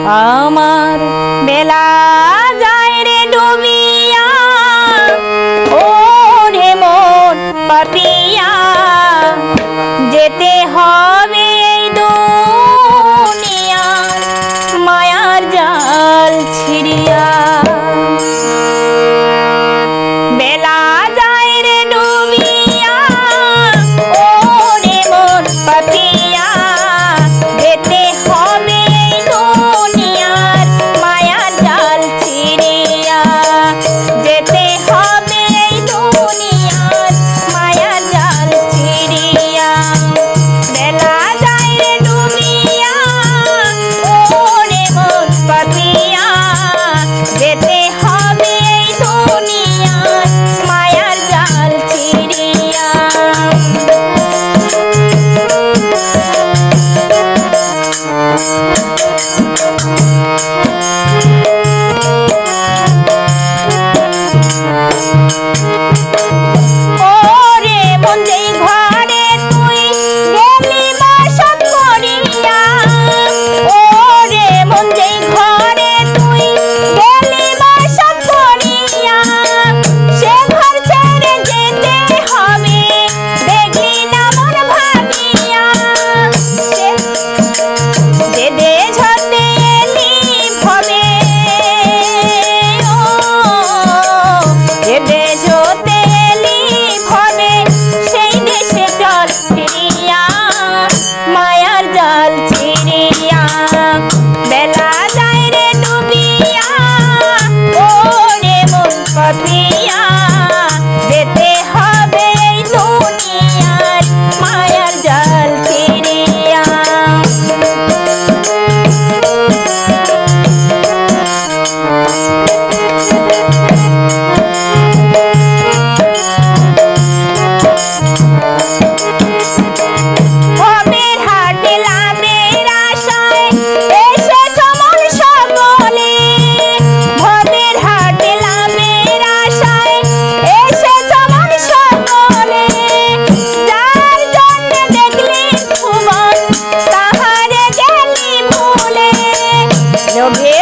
আমার বেলা যায় রে ডুবিয়া, ও রে মন পাপিয়া, যেতে হবে এই দুনিয়া মায়ার জাল ছিড়িয়া। বেলা যায় রে ডুবিয়া, ও রে মন পাপিয়া, যেতে হবে এই দুনিয়ার মায়ার জাল ছিড়িয়া, যেতে হবে এই দুনিয়ার মায়ার জাল ছিড়িয়া। বেলা যায় রে ডুবিয়া, ও রে মন পাপিয়া, যেতে হবে এই দুনিয়ার মায়ার জাল ছিড়িয়া। ওরে মন যেই ঘরে তুই গেলি বাসা করিয়া, ওরে মন যেই ঘরে তুই গেলি বাসা করিয়া, সে ঘর ছেড়ে যেতে হবে দেখলি না মন ভাবিয়া। যে দেশ হতে এলি ভবে, ও যে দেশ হতে এলি ভবে, সেই দেশে চল ফিরিয়া মায়ার জাল ছিড়িয়া। বেলা যায় রে ডুবিয়া, ও রে মন পাপিয়া, যেতে হবে এই দুনিয়ার মায়ার জাল ছিড়িয়া। ভবের হাটে লাভের আশায় এসেছ মন সকলে, ভবের হাটে লাভের আশায় এসেছ মন সকলে, যার জন্য দেখলি ভুবন তাহারে গেলি ভুলে। লোভে